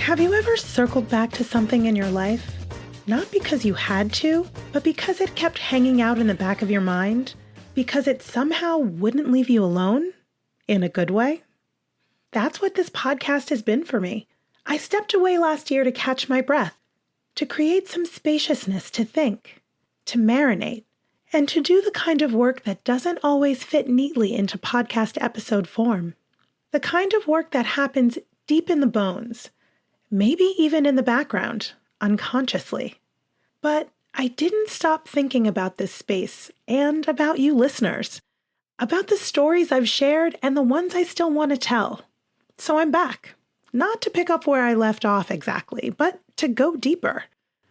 Have you ever circled back to something in your life? Not because you had to, but because it kept hanging out in the back of your mind? Because it somehow wouldn't leave you alone? In a good way? That's what this podcast has been for me. I stepped away last year to catch my breath, to create some spaciousness to think, to marinate, and to do the kind of work that doesn't always fit neatly into podcast episode form. The kind of work that happens deep in the bones, maybe even in the background, unconsciously. But I didn't stop thinking about this space and about you listeners, about the stories I've shared and the ones I still want to tell. So I'm back, not to pick up where I left off exactly, but to go deeper,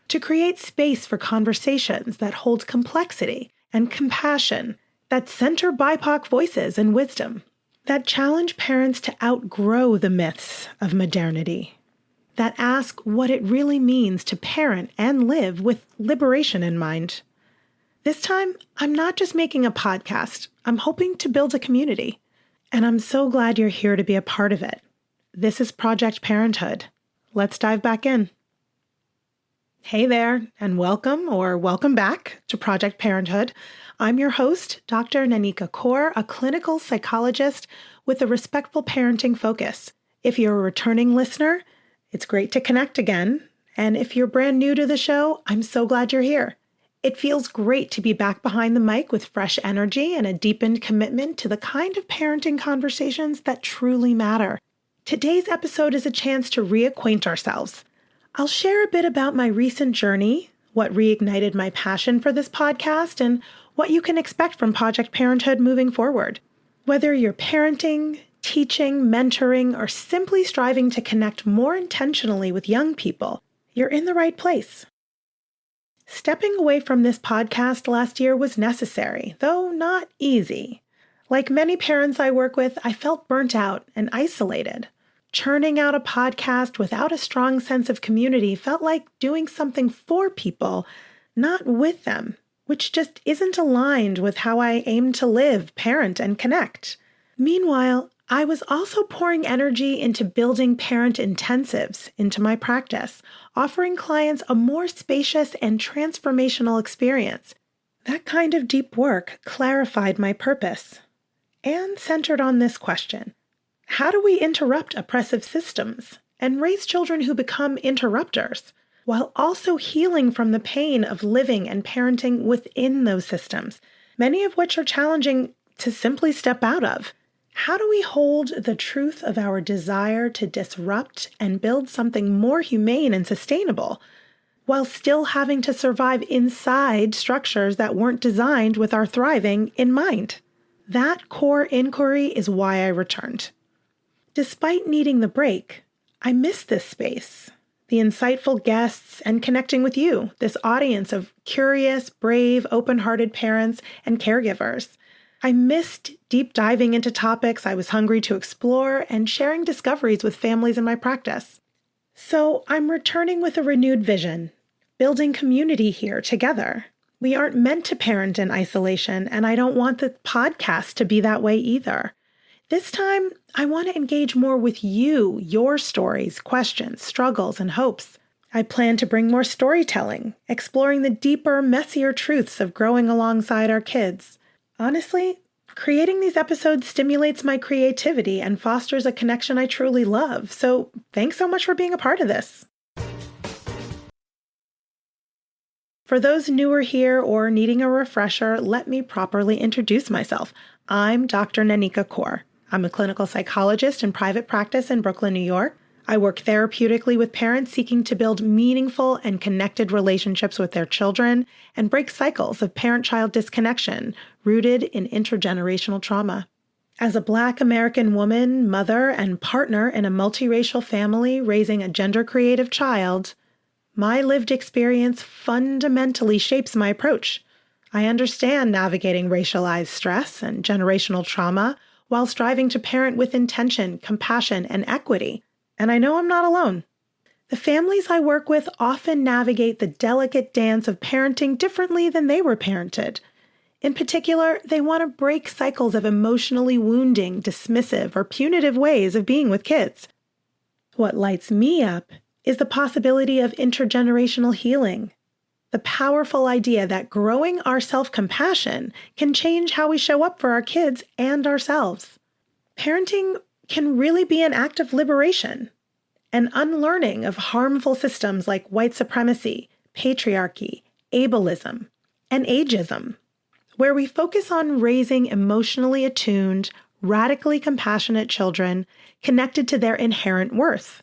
to create space for conversations that hold complexity and compassion, that center BIPOC voices and wisdom, that challenge parents to outgrow the myths of modernity, that ask what it really means to parent and live with liberation in mind. This time, I'm not just making a podcast. I'm hoping to build a community. And I'm so glad you're here to be a part of it. This is Project Parenthood. Let's dive back in. Hey there, and welcome or welcome back to Project Parenthood. I'm your host, Dr. Nanika Coor, a clinical psychologist with a respectful parenting focus. If you're a returning listener, it's great to connect again. And if you're brand new to the show, I'm so glad you're here. It feels great to be back behind the mic with fresh energy and a deepened commitment to the kind of parenting conversations that truly matter. Today's episode is a chance to reacquaint ourselves. I'll share a bit about my recent journey, what reignited my passion for this podcast, and what you can expect from Project Parenthood moving forward. Whether you're parenting, teaching, mentoring, or simply striving to connect more intentionally with young people, you're in the right place. Stepping away from this podcast last year was necessary, though not easy. Like many parents I work with, I felt burnt out and isolated. Churning out a podcast without a strong sense of community felt like doing something for people, not with them, which just isn't aligned with how I aim to live, parent, and connect. Meanwhile, I was also pouring energy into building parent intensives into my practice, offering clients a more spacious and transformational experience. That kind of deep work clarified my purpose and centered on this question: how do we interrupt oppressive systems and raise children who become interrupters, while also healing from the pain of living and parenting within those systems, many of which are challenging to simply step out of? How do we hold the truth of our desire to disrupt and build something more humane and sustainable, while still having to survive inside structures that weren't designed with our thriving in mind? That core inquiry is why I returned. Despite needing the break, I miss this space, the insightful guests, and connecting with you, this audience of curious, brave, open-hearted parents and caregivers. I missed deep diving into topics I was hungry to explore and sharing discoveries with families in my practice. So I'm returning with a renewed vision, building community here together. We aren't meant to parent in isolation, and I don't want the podcast to be that way either. This time, I want to engage more with you, your stories, questions, struggles, and hopes. I plan to bring more storytelling, exploring the deeper, messier truths of growing alongside our kids. Honestly, creating these episodes stimulates my creativity and fosters a connection I truly love. So thanks so much for being a part of this. For those newer here or needing a refresher, let me properly introduce myself. I'm Dr. Nanika Coor. I'm a clinical psychologist in private practice in Brooklyn, New York. I work therapeutically with parents seeking to build meaningful and connected relationships with their children and break cycles of parent-child disconnection rooted in intergenerational trauma. As a Black American woman, mother, and partner in a multiracial family raising a gender-creative child, my lived experience fundamentally shapes my approach. I understand navigating racialized stress and generational trauma while striving to parent with intention, compassion, and equity. And I know I'm not alone. The families I work with often navigate the delicate dance of parenting differently than they were parented. In particular, they want to break cycles of emotionally wounding, dismissive, or punitive ways of being with kids. What lights me up is the possibility of intergenerational healing. The powerful idea that growing our self-compassion can change how we show up for our kids and ourselves. Parenting can really be an act of liberation, an unlearning of harmful systems like white supremacy, patriarchy, ableism, and ageism, where we focus on raising emotionally attuned, radically compassionate children connected to their inherent worth.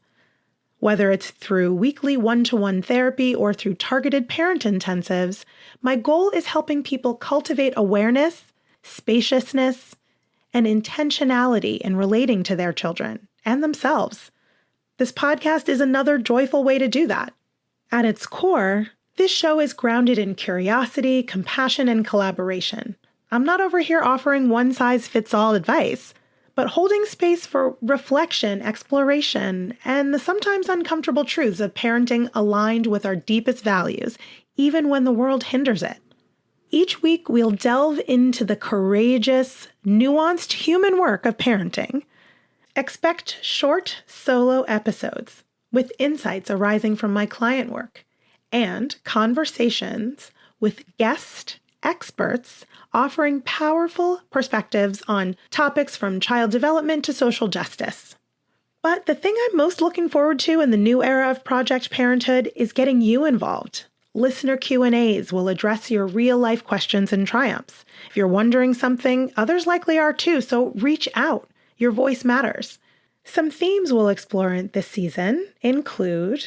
Whether it's through weekly one-to-one therapy or through targeted parent intensives, my goal is helping people cultivate awareness, spaciousness, and intentionality in relating to their children and themselves. This podcast is another joyful way to do that. At its core, this show is grounded in curiosity, compassion, and collaboration. I'm not over here offering one-size-fits-all advice, but holding space for reflection, exploration, and the sometimes uncomfortable truths of parenting aligned with our deepest values, even when the world hinders it. Each week, we'll delve into the courageous, nuanced human work of parenting. Expect short, solo episodes with insights arising from my client work and conversations with guest experts offering powerful perspectives on topics from child development to social justice. But the thing I'm most looking forward to in the new era of Project Parenthood is getting you involved. Listener Q&As will address your real-life questions and triumphs. If you're wondering something, others likely are too, so reach out. Your voice matters. Some themes we'll explore this season include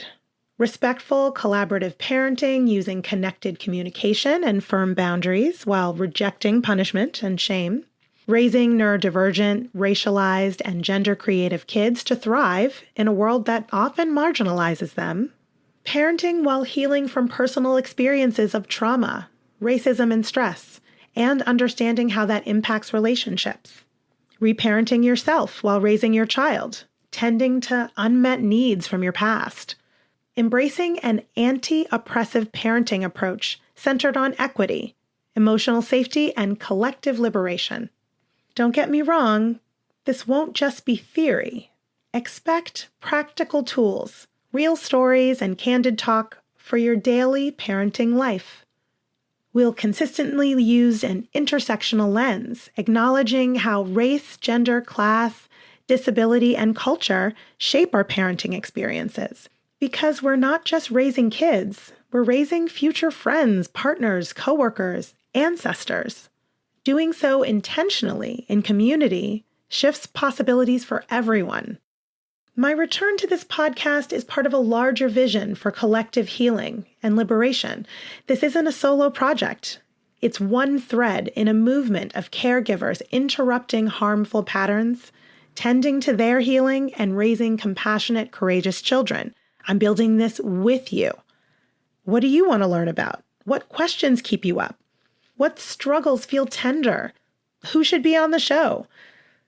respectful, collaborative parenting using connected communication and firm boundaries while rejecting punishment and shame. Raising neurodivergent, racialized, and gender-creative kids to thrive in a world that often marginalizes them. Parenting while healing from personal experiences of trauma, racism, and stress, and understanding how that impacts relationships. Reparenting yourself while raising your child, tending to unmet needs from your past. Embracing an anti-oppressive parenting approach centered on equity, emotional safety, and collective liberation. Don't get me wrong, this won't just be theory. Expect practical tools, real stories, and candid talk for your daily parenting life. We'll consistently use an intersectional lens, acknowledging how race, gender, class, disability, and culture shape our parenting experiences. Because we're not just raising kids, we're raising future friends, partners, coworkers, ancestors. Doing so intentionally in community shifts possibilities for everyone. My return to this podcast is part of a larger vision for collective healing and liberation. This isn't a solo project. It's one thread in a movement of caregivers interrupting harmful patterns, tending to their healing, and raising compassionate, courageous children. I'm building this with you. What do you want to learn about? What questions keep you up? What struggles feel tender? Who should be on the show?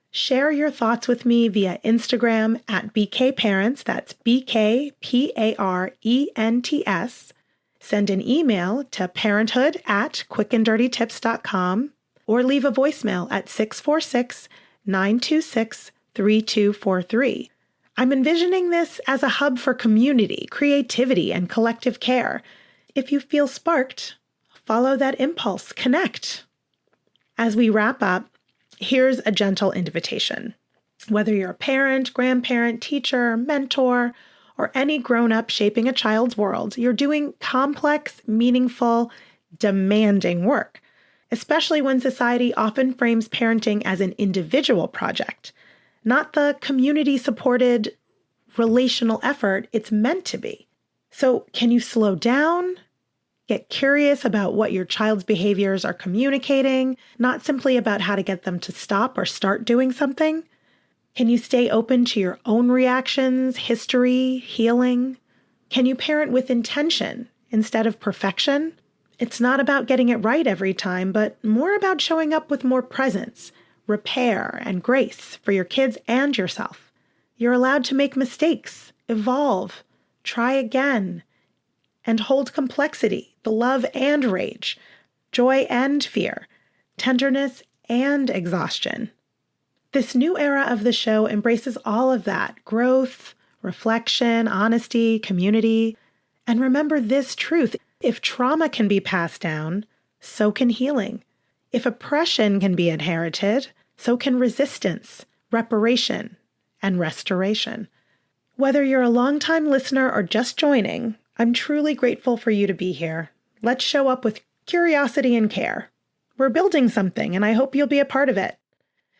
Share your thoughts with me via Instagram at BKParents, that's BKPARENTS. Send an email to parenthood@quickanddirtytips.com or leave a voicemail at 646-926-3243. I'm envisioning this as a hub for community, creativity, and collective care. If you feel sparked, follow that impulse, connect. As we wrap up, here's a gentle invitation. Whether you're a parent, grandparent, teacher, mentor, or any grown-up shaping a child's world, you're doing complex, meaningful, demanding work, especially when society often frames parenting as an individual project, not the community-supported relational effort it's meant to be. So can you slow down? Get curious about what your child's behaviors are communicating, not simply about how to get them to stop or start doing something? Can you stay open to your own reactions, history, healing? Can you parent with intention instead of perfection? It's not about getting it right every time, but more about showing up with more presence, repair, and grace for your kids and yourself. You're allowed to make mistakes, evolve, try again, and hold complexity, the love and rage, joy and fear, tenderness and exhaustion. This new era of the show embraces all of that: growth, reflection, honesty, community. And remember this truth: if trauma can be passed down, so can healing. If oppression can be inherited, so can resistance, reparation, and restoration. Whether you're a longtime listener or just joining, I'm truly grateful for you to be here. Let's show up with curiosity and care. We're building something, and I hope you'll be a part of it.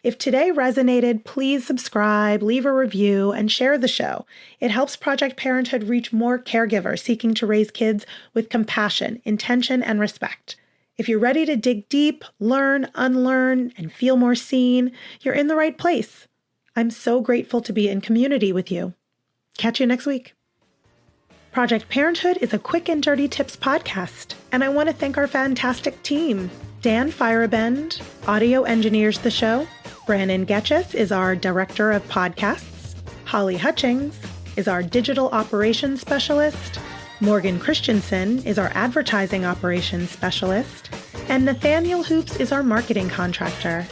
If today resonated, please subscribe, leave a review, and share the show. It helps Project Parenthood reach more caregivers seeking to raise kids with compassion, intention, and respect. If you're ready to dig deep, learn, unlearn, and feel more seen, you're in the right place. I'm so grateful to be in community with you. Catch you next week. Project Parenthood is a quick and dirty tips podcast, and I want to thank our fantastic team. Dan Firebend audio engineers the show. Brandon Getches is our director of podcasts. Holly Hutchings is our digital operations specialist. Morgan Christensen is our advertising operations specialist. And Nathaniel Hoops is our marketing contractor.